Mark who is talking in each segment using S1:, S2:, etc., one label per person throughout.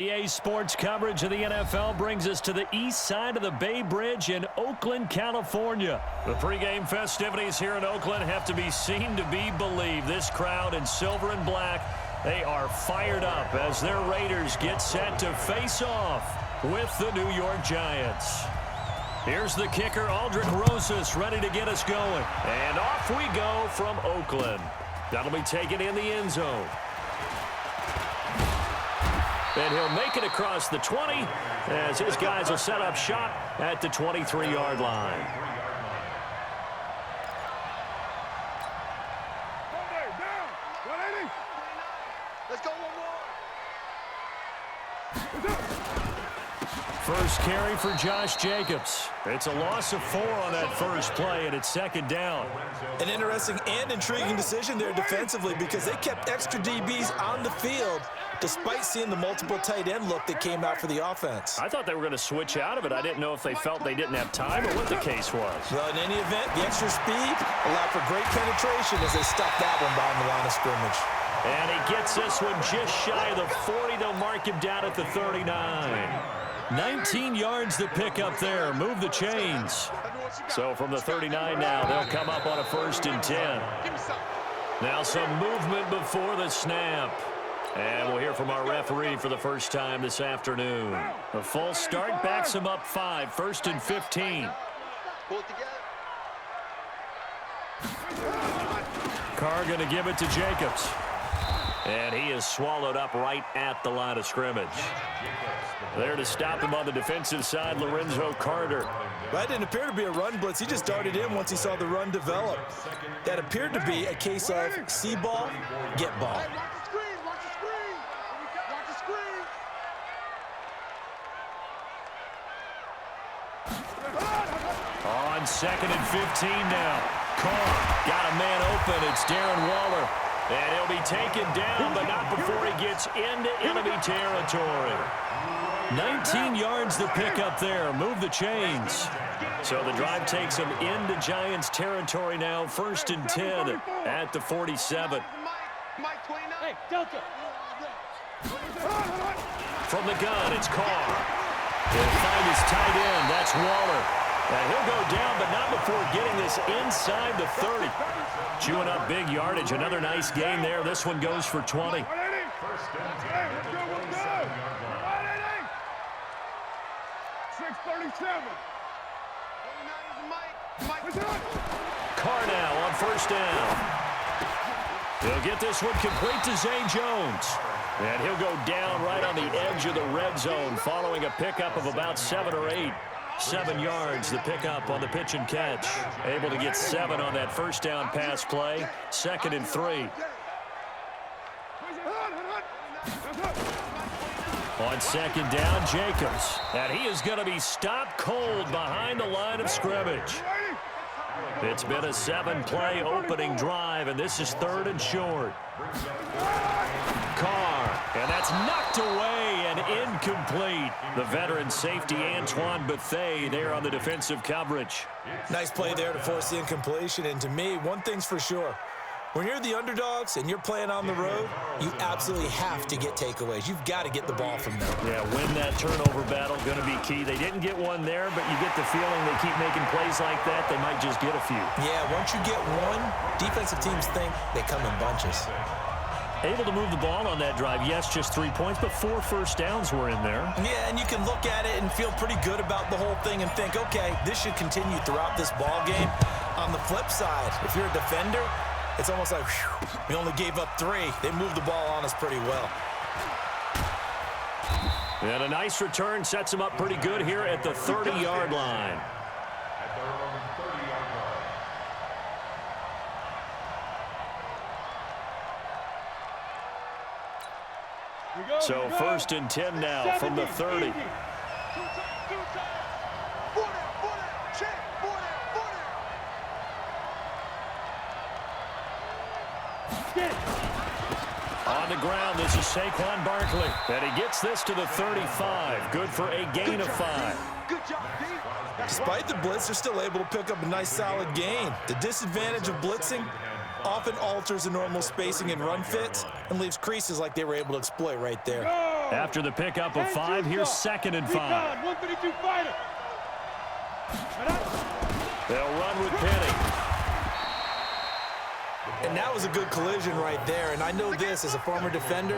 S1: EA Sports coverage of the NFL brings us to the east side of the Bay Bridge in Oakland, California. The pregame festivities here in Oakland have to be seen to be believed. This crowd in silver and black, they are fired up as their Raiders get set to face off with the New York Giants. Here's the kicker, Aldrick Rosas, ready to get us going. And off we go from Oakland. That'll be taken in the end zone. And he'll make it across the 20 as his guys will set up shop at the 23-yard line.
S2: Let's go one more.
S1: First carry for Josh Jacobs. It's a loss of 4 on that first play, and it's second down.
S3: An interesting and intriguing decision there defensively because they kept extra DBs on the field despite seeing the multiple tight end look that came out for the offense.
S1: I thought they were going to switch out of it. I didn't know if they felt they didn't have time or what the case was.
S3: Well, in any event, the extra speed allowed for great penetration as they stuffed that one behind the line of scrimmage.
S1: And he gets this one just shy of the 40. They'll mark him down at the 39. 19 yards to pick up there. Move the chains. So from the 39 now, they'll come up on a 1st and 10. Now some movement before the snap. And we'll hear from our referee for the first time this afternoon. A full start backs him up 5, 1st and 15. Carr going to give it to Jacobs. And he is swallowed up right at the line of scrimmage. There to stop him on the defensive side, Lorenzo Carter.
S3: That didn't appear to be a run blitz. He just darted in once he saw the run develop. That appeared to be a case of see ball, get ball.
S1: On 2nd and 15 now. Carr got a man open. It's Darren Waller. And he'll be taken down, but not before he gets into enemy territory. 19 yards to pick up there. Move the chains. So the drive takes him into Giants territory now. 1st and 10 at the 47.
S2: Hey, Delta.
S1: From the gun, it's Carr. He'll find his tight end. That's Waller. And he'll go down, but not before getting this inside the 30. Chewing up big yardage. Another nice gain there. This one goes for 20. Carr now on 1st down. He'll get this one complete to Zay Jones. And he'll go down right on the edge of the red zone following a pickup of about 7 or 8. 7 yards, the pickup on the pitch and catch. Able to get 7 on that 1st down pass play. 2nd and 3. On 2nd down, Jacobs. And he is going to be stopped cold behind the line of scrimmage. It's been a 7-play opening drive, and this is 3rd and short. Carr, and that's knocked away and incomplete. The veteran safety, Antoine Bethea, there on the defensive coverage.
S3: Nice play there to force the incompletion, and to me, one thing's for sure. When you're the underdogs and you're playing on the road, you absolutely have to get takeaways. You've got to get the ball from them.
S1: Yeah, win that turnover battle, going to be key. They didn't get one there, but you get the feeling they keep making plays like that, they might just get a few.
S3: Yeah, once you get one, defensive teams think they come in bunches.
S1: Able to move the ball on that drive. Yes, just 3 points, but 4 first downs were in there.
S3: Yeah, and you can look at it and feel pretty good about the whole thing and think, okay, this should continue throughout this ball game. On the flip side, if you're a defender, it's almost like, whew, we only gave up 3. They moved the ball on us pretty well.
S1: And a nice return sets him up pretty good here at the 30-yard line. So 1st and 10 now from the 30. On the ground, this is Saquon Barkley. And he gets this to the 35. Good for a gain of 5.
S3: Despite the blitz, they're still able to pick up a nice solid gain. The disadvantage of blitzing often alters the normal spacing and run fits and leaves creases like they were able to exploit right there.
S1: After the pickup of 5, here's 2nd and 5.
S2: 132 fighter.
S1: They'll run with Penny.
S3: And that was a good collision right there. And I know this as a former defender.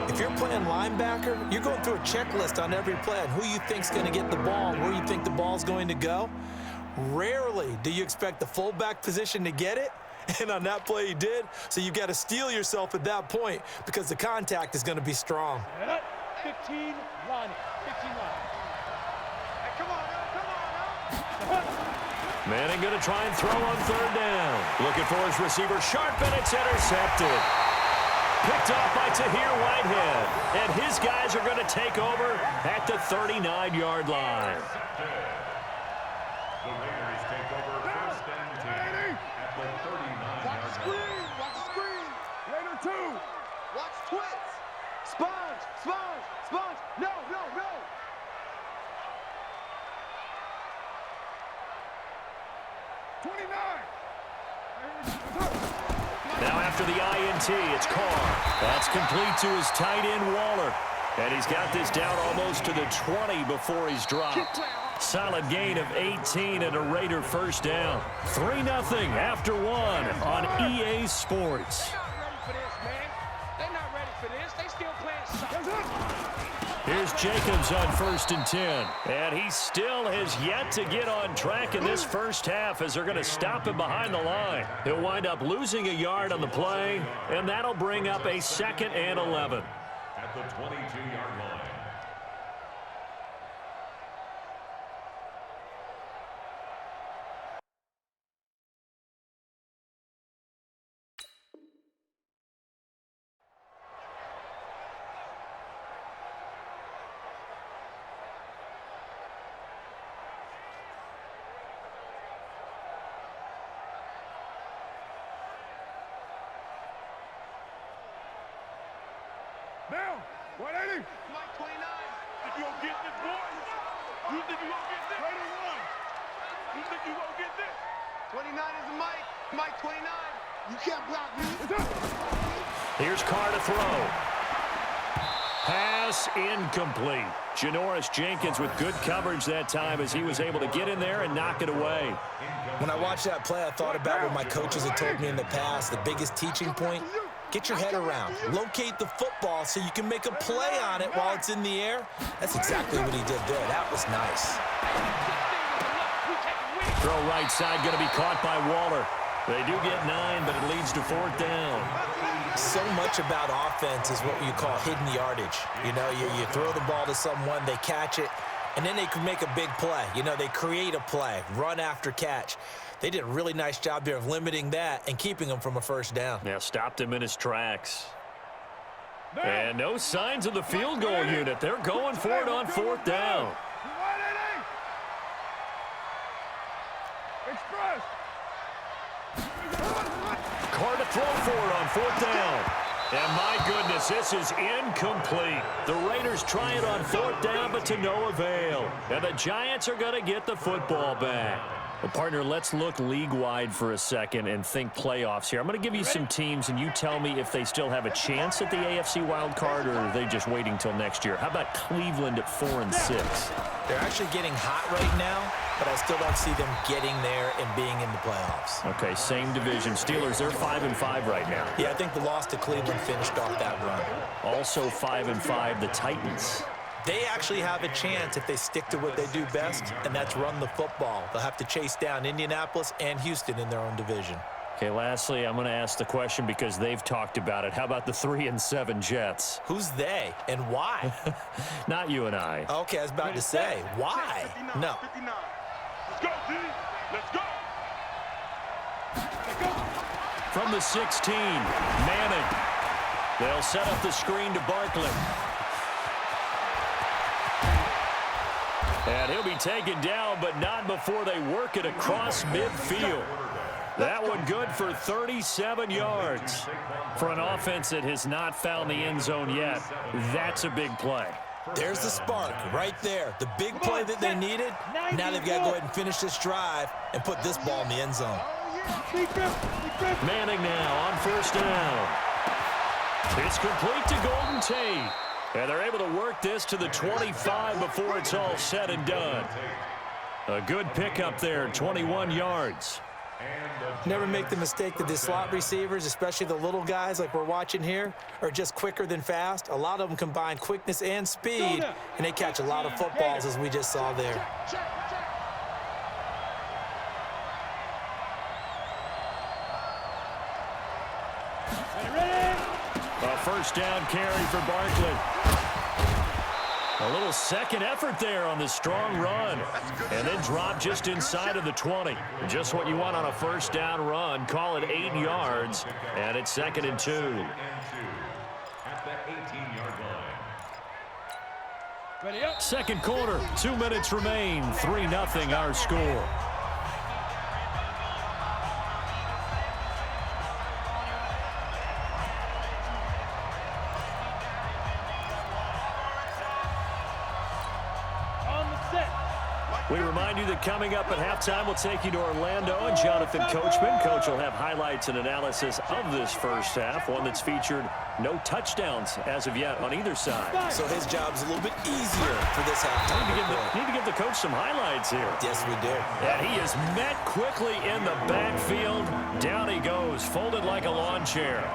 S3: If you're playing linebacker, you're going through a checklist on every play on who you think's going to get the ball and where you think the ball's going to go. Rarely do you expect the fullback position to get it. And on that play he did. So you've got to steel yourself at that point because the contact is going to be strong.
S2: 15 line. 15 line. Hey, come on now.
S1: Manning going to try and throw on 3rd down. Looking for his receiver, sharp, and it's intercepted. Picked off by Tahir Whitehead. And his guys are going to take over at the 39-yard line.
S4: The Raiders take over 1st and 10 at the 39-yard line.
S2: Watch the screen. Watch the screen. Raider 2. Watch twits. Sponge. Sponge. Sponge. No, no, no.
S1: Now after the INT, it's Carr. That's complete to his tight end, Waller. And he's got this down almost to the 20 before he's dropped. Solid gain of 18 and a Raider 1st down. 3-0 after 1 on EA Sports.
S2: They're not ready for this. They still playing soccer.
S1: Here's Jacobs on 1st and 10. And he still has yet to get on track in this first half as they're going to stop him behind the line. He'll wind up losing a yard on the play, and that'll bring up a 2nd and 11.
S4: At the 22-yard line.
S2: Now, 180. Mike 29. Think you gonna get this, boy? You think you gonna get this? Raider 1. You think you gonna get this? 29 is a Mike. Mike 29. You can't block me.
S1: Here's Carr to throw. Pass incomplete. Janoris Jenkins with good coverage that time as he was able to get in there and knock it away.
S3: When I watched that play, I thought about what my coaches had told me in the past. The biggest teaching point, get your head around. Locate the football so you can make a play on it while it's in the air. That's exactly what he did there. That was nice.
S1: Throw right side going to be caught by Waller. They do get 9, but it leads to 4th down.
S3: So much about offense is what you call hidden yardage. You know, you throw the ball to someone, they catch it, and then they can make a big play. You know, they create a play, run after catch. They did a really nice job there of limiting that and keeping him from a 1st down.
S1: Yeah, stopped him in his tracks. And no signs of the field goal unit. They're going for it on 4th down.
S2: Express.
S1: Carr to throw for it on 4th down. And my goodness, this is incomplete. The Raiders try it on 4th down, but to no avail. And the Giants are going to get the football back. Well, partner, let's look league-wide for a second and think playoffs here. I'm going to give you some teams, and you tell me if they still have a chance at the AFC wild card, or are they just waiting till next year? How about Cleveland at 4-6?
S3: They're actually getting hot right now, but I still don't see them getting there and being in the playoffs.
S1: Okay, same division. Steelers, they're 5-5 right now.
S3: Yeah, I think the loss to Cleveland finished off that run.
S1: Also 5-5, the Titans.
S3: They actually have a chance if they stick to what they do best, and that's run the football. They'll have to chase down Indianapolis and Houston in their own division.
S1: Okay, lastly, I'm going to ask the question because they've talked about it. How about the 3-7 Jets?
S3: Who's they and why?
S1: Not you and I.
S3: Okay, I was about to say, why?
S2: 59,
S3: No.
S2: 59. Let's go, D. Let's go. Let's go.
S1: From the 16, Manning. They'll set up the screen to Barkley. And he'll be taken down, but not before they work it across midfield. That one good for 37 yards. For an offense that has not found the end zone yet, that's a big play.
S3: There's the spark right there. The big play that they needed. Now they've got to go ahead and finish this drive and put this ball in the end zone.
S1: Manning now on 1st down. It's complete to Golden Tate. And they're able to work this to the 25 before it's all said and done. A good pickup there, 21 yards.
S3: Never make the mistake that the slot receivers, especially the little guys like we're watching here, are just quicker than fast. A lot of them combine quickness and speed, and they catch a lot of footballs, as we just saw there.
S1: A first down carry for Barkley. A little second effort there on the strong run. And then drop just inside of the 20. Just what you want on a first down run. Call it 8 yards. And it's 2nd and 2.
S4: At the 18-yard line.
S1: Second quarter, 2 minutes remain. 3-0 our score. We remind you that coming up at halftime, we'll take you to Orlando and Jonathan Coachman. Coach will have highlights and analysis of this first half, one that's featured no touchdowns as of yet on either side.
S3: So his job's a little bit easier for this halftime.
S1: Need to give the coach some highlights here.
S3: Yes, we do.
S1: And he is met quickly in the backfield. Down he goes, folded like a lawn chair.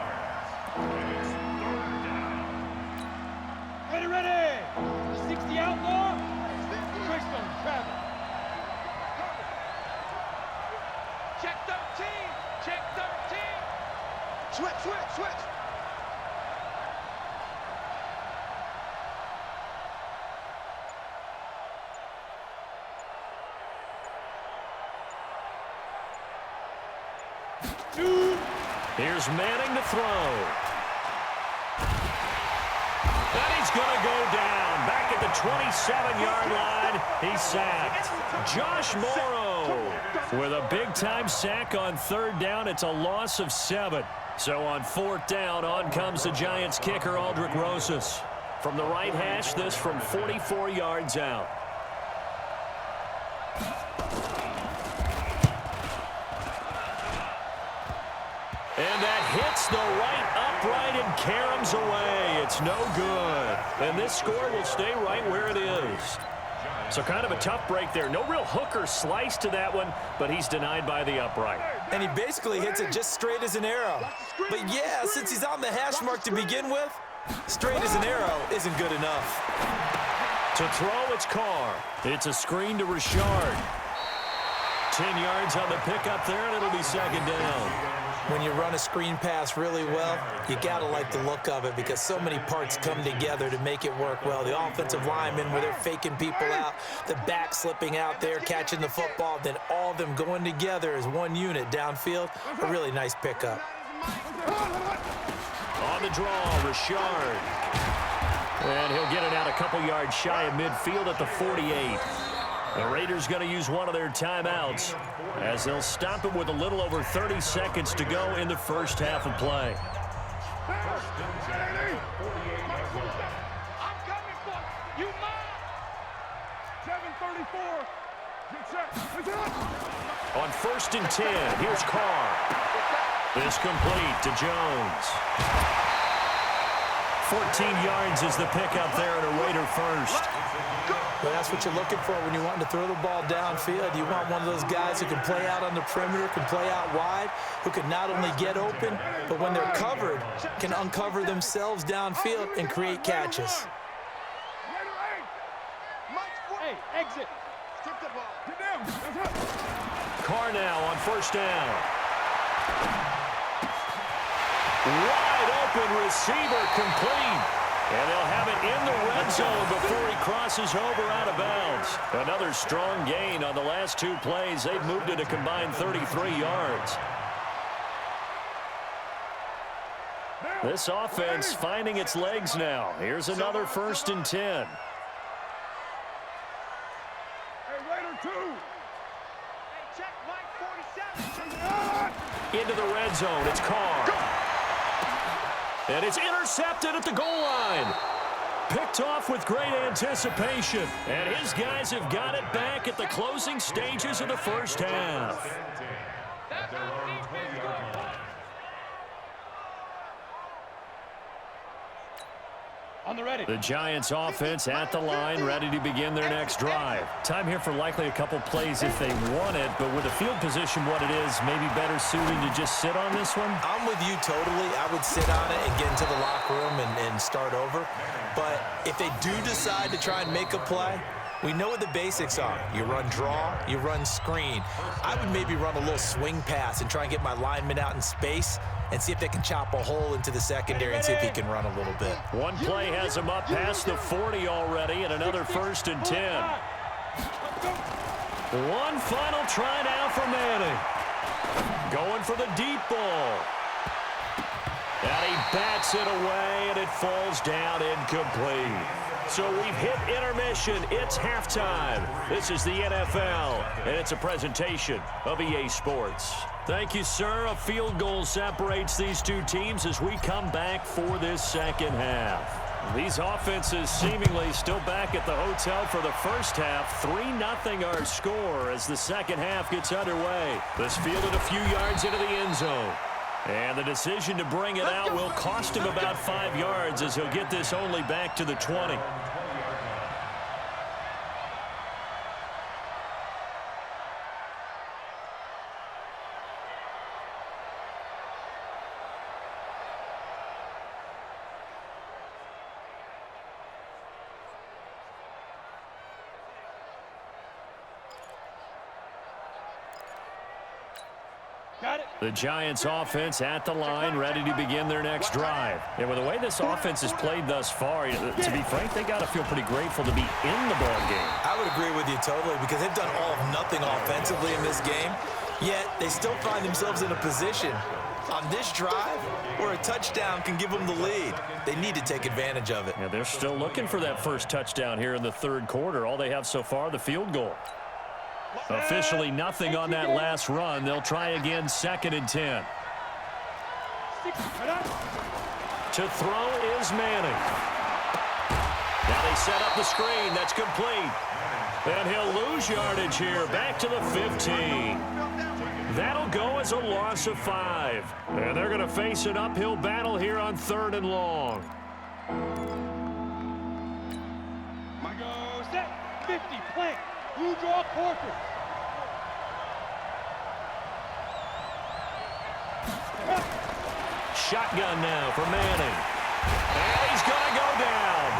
S5: Ready. 60 outlaw. Travis.
S2: Check 13. Check 13. Switch.
S1: Here's Manning to throw. And he's going to go down. Back at the 27-yard line, he's sacked. Josh Morrow with a big-time sack on 3rd down. It's a loss of 7. So on 4th down, on comes the Giants kicker, Aldrick Rosas. From the right hash, this from 44 yards out. And that hits the right upright and caroms away. It's no good. And this score will stay right where it is. So kind of a tough break there. No real hook or slice to that one, but he's denied by the upright.
S3: And he basically hits it just straight as an arrow. But yeah, since he's on the hash mark to begin with, straight as an arrow isn't good enough.
S1: To throw, it's Carr. It's a screen to Richard. 10 yards on the pickup there, and it'll be 2nd down.
S3: When you run a screen pass really well, you got to like the look of it because so many parts come together to make it work well. The offensive linemen, where they're faking people out, the back slipping out there, catching the football, then all of them going together as one unit downfield. A really nice pickup.
S1: On the draw, Richard. And he'll get it out a couple yards shy of midfield at the 48. The Raiders going to use one of their timeouts as they'll stop it with a little over 30 seconds to go in the first half of play.
S2: I'm coming for you.
S5: 7:34.
S1: On 1st and 10, here's Carr. This complete to Jones. 14 yards is the pickup there, and a Raider first.
S3: Well, that's what you're looking for when you want to throw the ball downfield. You want one of those guys who can play out on the perimeter, can play out wide, who can not only get open, but when they're covered, can uncover themselves downfield and create catches.
S5: Hey, exit.
S2: Strip the ball.
S5: Get down.
S1: Carr now on 1st down. Wide open receiver complete. And they'll have it in the red zone before he crosses over out of bounds. Another strong gain on the last 2 plays. They've moved it a combined 33 yards. This offense finding its legs now. Here's another 1st and 10.
S5: Hey, Raider 2.
S2: Hey, check Mike 47.
S1: Into the red zone. It's Carr. And it's intercepted at the goal line. Picked off with great anticipation. And his guys have got it back at the closing stages of the first half.
S2: That's how defense goes.
S5: On the ready.
S1: The Giants offense at the line, ready to begin their next drive. Time here for likely a couple plays if they want it, but with the field position what it is, maybe better suited to just sit on this one?
S3: I'm with you totally. I would sit on it and get into the locker room and start over. But if they do decide to try and make a play, we know what the basics are. You run draw, you run screen. I would maybe run a little swing pass and try and get my lineman out in space and see if they can chop a hole into the secondary and see if he can run a little bit.
S1: One play has him up past the 40 already, and another 1st and 10. One final try now for Manning. Going for the deep ball. And he bats it away, and it falls down incomplete. So we've hit intermission. It's halftime. This is the NFL, and it's a presentation of EA Sports. Thank you, sir. A field goal separates these two teams as we come back for this second half. These offenses seemingly still back at the hotel for the first half. 3-0 our score as the second half gets underway. This fielded a few yards into the end zone. And the decision to bring it out will cost him about 5 yards as he'll get this only back to the 20. The Giants offense at the line, ready to begin their next drive. And with the way this offense has played thus far, to be frank, they got to feel pretty grateful to be in the ball game.
S3: I would agree with you totally because they've done all of nothing offensively in this game, yet they still find themselves in a position on this drive where a touchdown can give them the lead. They need to take advantage of it.
S1: Yeah, they're still looking for that first touchdown here in the third quarter. All they have so far, the field goal. Officially nothing on that last run. They'll try again, 2nd and 10. To throw is Manning. Now they set up the screen. That's complete. And he'll lose yardage here. Back to the 15. That'll go as a loss of 5. And they're going to face an uphill battle here on 3rd and long.
S5: Go set. 50. Plant. Blue draw quarter.
S1: Shotgun now for Manning. And he's going to go down.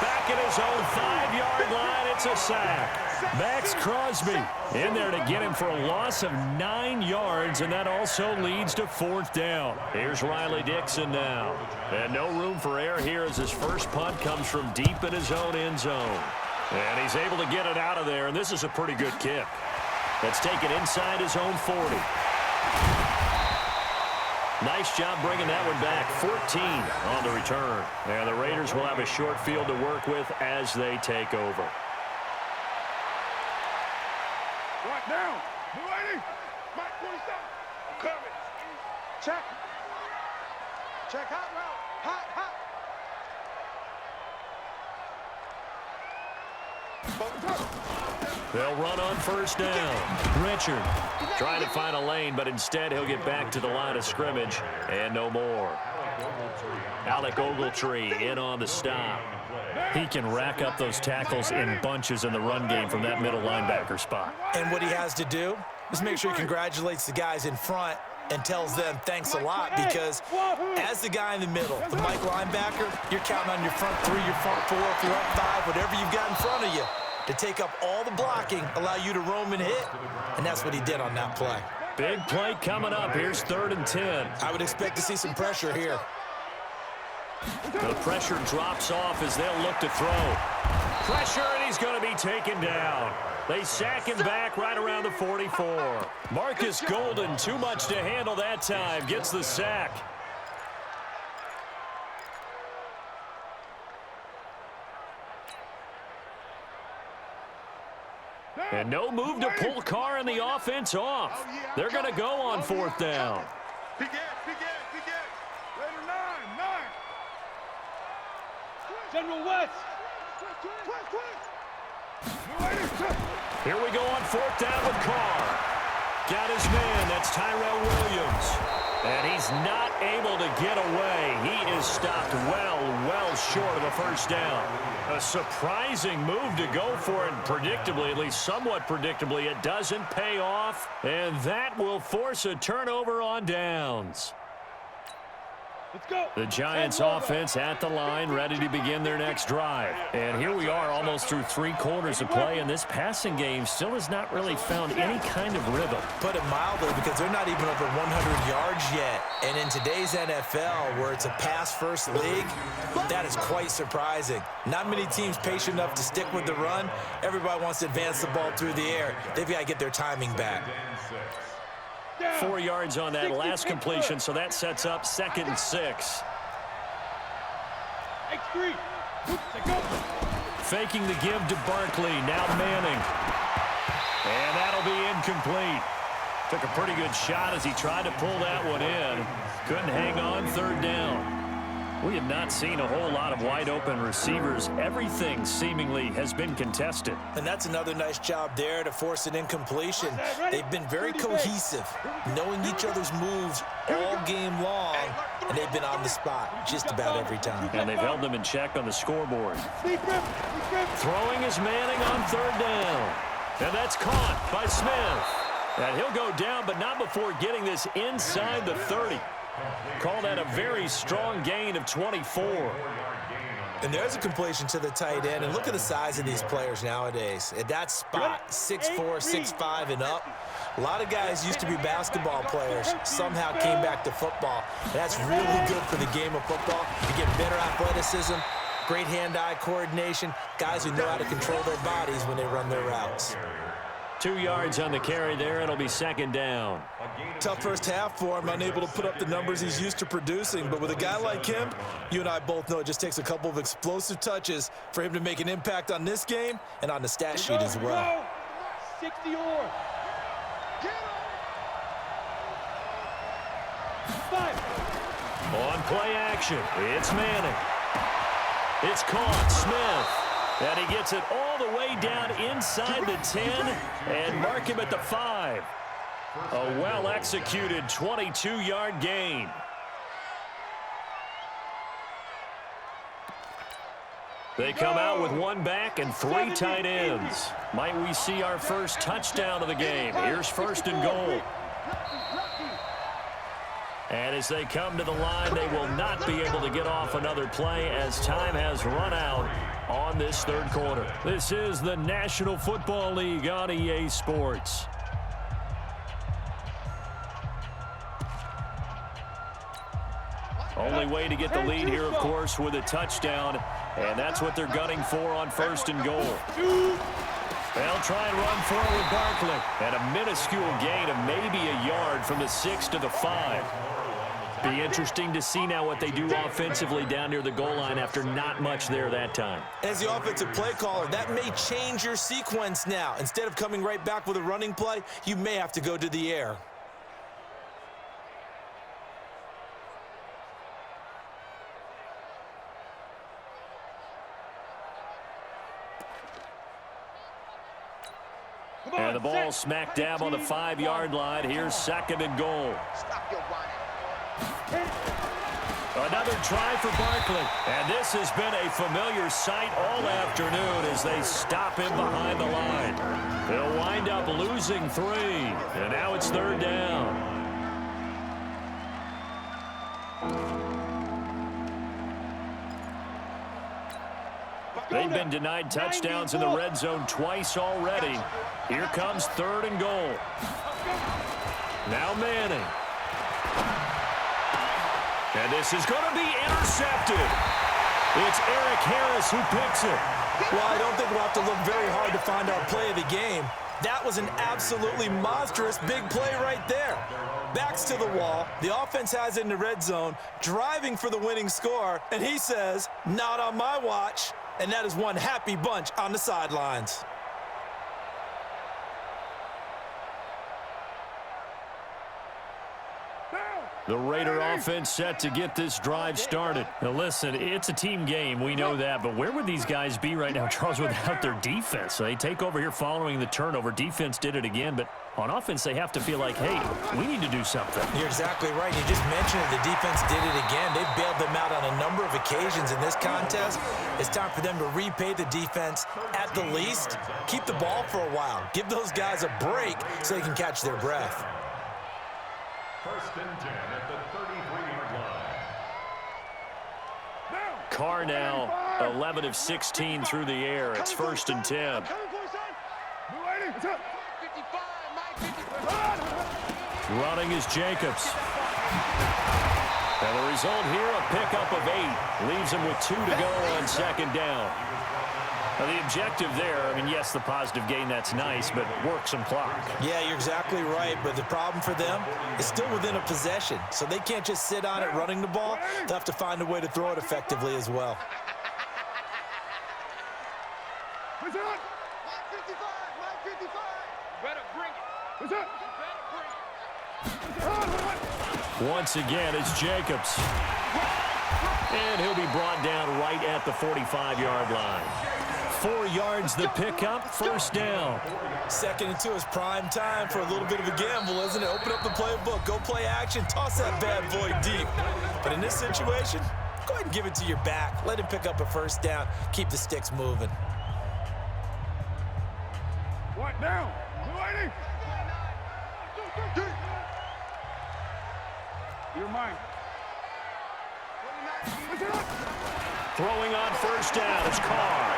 S1: Back at his own 5-yard line, it's a sack. Max Crosby in there to get him for a loss of 9 yards, and that also leads to 4th down. Here's Riley Dixon now. And no room for error here as his first punt comes from deep in his own end zone. And he's able to get it out of there, and this is a pretty good kick. That's taken inside his own 40. Nice job bringing that one back. 14 on the return. And the Raiders will have a short field to work with as they take over.
S2: Right now. Blue 80. Mike 27. I'm coming. Check. Check hot route. Hot, hot.
S1: They'll run on 1st down. Richard trying to find a lane, but instead he'll get back to the line of scrimmage and no more. Alec Ogletree in on the stop. He can rack up those tackles in bunches in the run game from that middle linebacker spot.
S3: And what he has to do is make sure he congratulates the guys in front and tells them thanks a lot, because as the guy in the middle, the Mike linebacker, you're counting on your front 3, your front 4, if you're up 5, whatever you've got in front of you, to take up all the blocking, allow you to roam and hit, and that's what he did on that play.
S1: Big play coming up. Here's 3rd and 10.
S3: I would expect to see some pressure here.
S1: The pressure drops off as they'll look to throw. Pressure, and he's going to be taken down. They sack him back right around the 44. Marcus Golden, too much to handle that time, gets the sack. And no move to pull Carr and the offense off. They're going to go on 4th down.
S2: Begin. Raider 9.
S5: General West.
S1: Here we go on 4th down with Carr. Got his man. That's Tyrell Williams. And he's not able to get away. He is stopped well short of a first down. A surprising move to go for it, predictably, at least somewhat predictably. It doesn't pay off, and that will force a turnover on downs.
S5: Let's go.
S1: The Giants offense at the line, ready to begin their next drive. And here we are almost through 3 quarters of play, and this passing game still has not really found any kind of rhythm.
S3: Put it mildly, because they're not even over 100 yards yet. And in today's NFL, where it's a pass-first league, that is quite surprising. Not many teams patient enough to stick with the run. Everybody wants to advance the ball through the air. They've got to get their timing back.
S1: 4 yards on that last completion, so that sets up 2nd and 6.
S5: X3. Go.
S1: Faking the give to Barkley, now Manning. And that'll be incomplete. Took a pretty good shot as he tried to pull that one in. Couldn't hang on 3rd down. We have not seen a whole lot of wide-open receivers. Everything seemingly has been contested.
S3: And that's another nice job there to force an incompletion. They've been very cohesive, knowing each other's moves all game long, and they've been on the spot just about every time.
S1: And they've held them in check on the scoreboard. Throwing is Manning on 3rd down. And that's caught by Smith. And he'll go down, but not before getting this inside the 30. Call that a very strong gain of 24.
S3: And there's a completion to the tight end. And look at the size of these players nowadays. At that spot, 6'4", 6'5", and up. A lot of guys used to be basketball players, somehow came back to football. And that's really good for the game of football. You get better athleticism, great hand-eye coordination, guys who know how to control their bodies when they run their routes.
S1: 2 yards on the carry there. It'll be 2nd down.
S3: Tough first half for him, unable to put up the numbers he's used to producing. But with a guy like him, you and I both know it just takes a couple of explosive touches for him to make an impact on this game and on the stat sheet as well.
S5: 60 or 5.
S1: On play action, it's Manning. It's caught, Smith. And he gets it all the way down inside the 10 and mark him at the 5. A well-executed 22-yard gain. They come out with 1 back and 3 tight ends. Might we see our first touchdown of the game? Here's 1st and goal. And as they come to the line, they will not be able to get off another play as time has run out on this 3rd quarter. This is the National Football League on EA Sports. Only way to get the lead here, of course, with a touchdown, and that's what they're gunning for on 1st and goal. They'll try and run forward Barkley, and a minuscule gain of maybe a yard from the 6 to the 5. Be interesting to see now what they do offensively down near the goal line after not much there that time.
S3: As the offensive play caller, that may change your sequence now. Instead of coming right back with a running play, you may have to go to the air.
S1: And the ball smack dab on the 5-yard line. Here's 2nd and goal. Another try for Barkley. And this has been a familiar sight all afternoon as they stop him behind the line. They'll wind up losing 3. And now it's 3rd down. They've been denied touchdowns in the red zone twice already. Here comes 3rd and goal. Now Manning. And this is going to be intercepted. It's Eric Harris who picks it.
S3: Well, I don't think we'll have to look very hard to find our play of the game. That was an absolutely monstrous big play right there. Backs to the wall. The offense has it in the red zone, driving for the winning score, and he says, not on my watch. And that is one happy bunch on the sidelines.
S1: The Raider offense set to get this drive started. Now listen, it's a team game, we know that, but where would these guys be right now, Charles, without their defense? They take over here following the turnover. Defense did it again, but on offense they have to feel like, hey, we need to do something.
S3: You're exactly right. You just mentioned it. The defense did it again. They bailed them out on a number of occasions in this contest. It's time for them to repay the defense at the least. Keep the ball for a while. Give those guys a break so they can catch their breath.
S4: 1st and 10 at the 33-yard line.
S1: Carr now 11 of 16 through the air. It's 1st and 10. Running is Jacobs. And the result here, a pickup of 8. Leaves him with 2 to go on 2nd down. Now the objective there, I mean, yes, the positive gain, that's nice, but work some clock.
S3: Yeah, you're exactly right, but the problem for them is still within a possession, so they can't just sit on it running the ball. They'll have to find a way to throw it effectively as well.
S2: What's up? 55. Better bring it. What's up?
S1: Once again, it's Jacobs. And he'll be brought down right at the 45-yard line. 4 yards the pickup, 1st down.
S3: 2nd and 2 is prime time for a little bit of a gamble, isn't it? Open up the playbook, go play action, toss that bad boy deep. But in this situation, go ahead and give it to your back. Let him pick up a 1st down. Keep the sticks moving.
S2: What now? You're mine.
S1: Throwing on 1st down, it's Carr.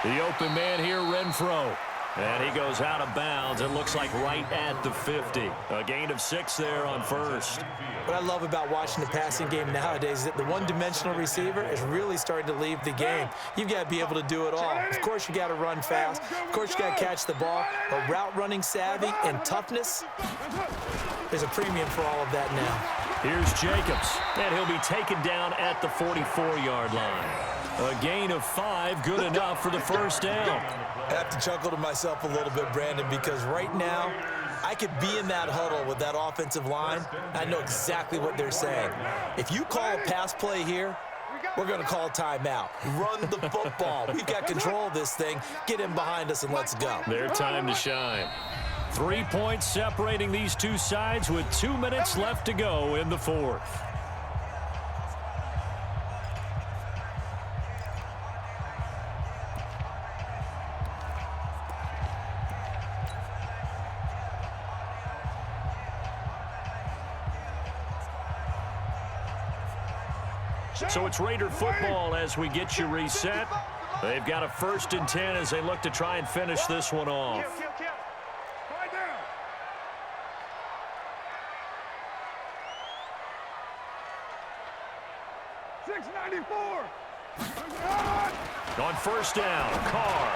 S1: The open man here, Renfro. And he goes out of bounds. It looks like right at the 50. A gain of 6 there on 1st.
S3: What I love about watching the passing game nowadays is that the one-dimensional receiver is really starting to leave the game. You've got to be able to do it all. Of course, you got to run fast. Of course, you got to catch the ball. But route running savvy and toughness, there's a premium for all of that now.
S1: Here's Jacobs, and he'll be taken down at the 44-yard line. A gain of 5, good enough for the 1st down.
S3: I have to chuckle to myself a little bit, Brandon, because right now, I could be in that huddle with that offensive line. I know exactly what they're saying. If you call a pass play here, we're going to call a timeout. Run the football. We've got control of this thing. Get in behind us and let's go.
S1: Their time to shine. 3 points separating these two sides with 2 minutes left to go in the 4th. So it's Raider football as we get you reset. They've got a 1st and 10 as they look to try and finish this one off.
S2: Right down. $6.94.
S1: On 1st down, Carr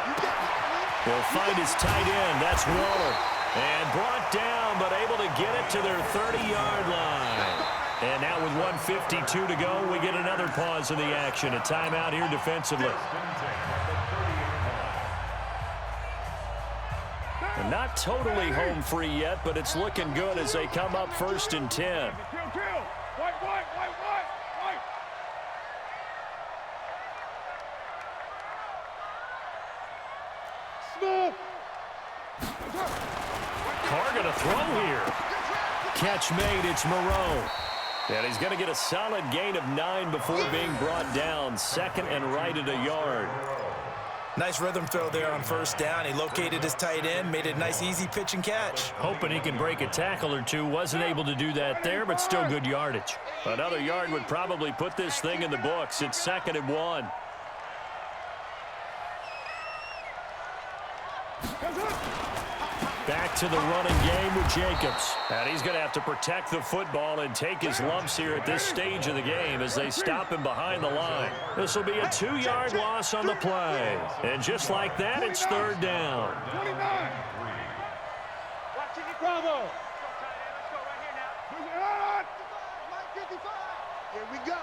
S1: will find his tight end. That's Waller. And brought down, but able to get it to their 30-yard line. And now with 1:52 to go, we get another pause in the action. A timeout here defensively. And not totally home free yet, but it's looking good as they come up 1st and 10.
S2: White. Small.
S1: Carr going to throw here. Catch made, it's Moreau. And he's going to get a solid gain of 9 before being brought down. 2nd and right at a yard.
S3: Nice rhythm throw there on 1st down. He located his tight end, made it a nice, easy pitch and catch.
S1: Hoping he can break a tackle or two. Wasn't able to do that there, but still good yardage. Another yard would probably put this thing in the books. It's 2nd and 1. Back to the running game with Jacobs. And he's going to have to protect the football and take his lumps here at this stage of the game as they stop him behind the line. This will be a 2-yard loss on the play. And just like that, it's 3rd down.
S2: 29.
S5: Bravo.
S2: Here we go.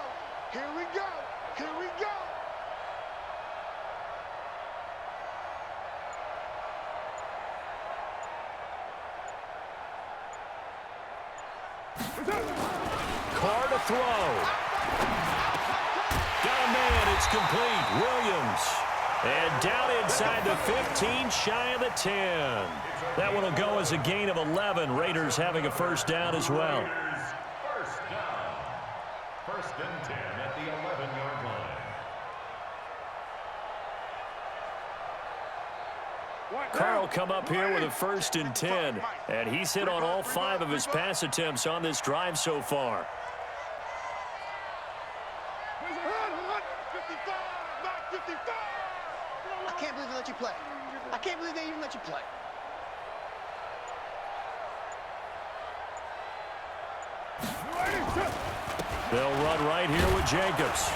S1: Carr to throw. Got a man. It's complete. Williams. And down inside the 15, shy of the 10. That one will go as a gain of 11. Raiders having a first down as well.
S4: First down. First and 10 at the 11-yard line.
S1: Carr will come up here with a first and 10. And he's hit on all 5 of his pass attempts on this drive so far.
S2: I can't believe they let you play. I can't believe they even let you play.
S1: They'll run right here with Jacobs.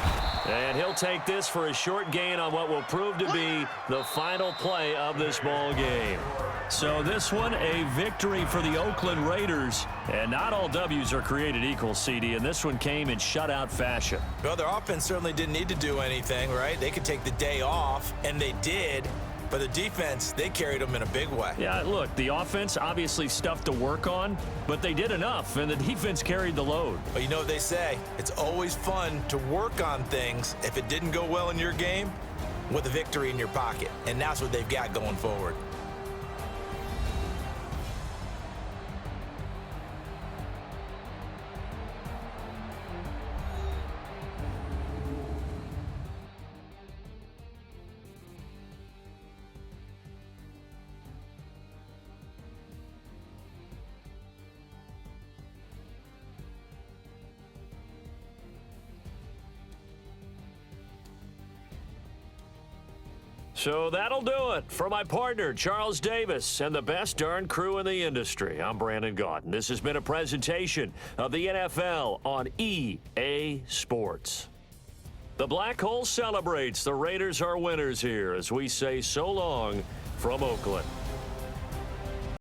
S1: And he'll take this for a short gain on what will prove to be the final play of this ball game. So this one, a victory for the Oakland Raiders. And not all W's are created equal, CD, and this one came in shutout fashion.
S3: Well, their offense certainly didn't need to do anything, right? They could take the day off, and they did. But the defense, they carried them in a big way.
S1: Yeah, look, the offense obviously stuff to work on, but they did enough, and the defense carried the load.
S3: But you know what they say, it's always fun to work on things if it didn't go well in your game with a victory in your pocket. And that's what they've got going forward.
S1: So that'll do it for my partner, Charles Davis, and the best darn crew in the industry. I'm Brandon Gaudin. This has been a presentation of the NFL on EA Sports. The Black Hole celebrates. The Raiders are winners here as we say so long from Oakland.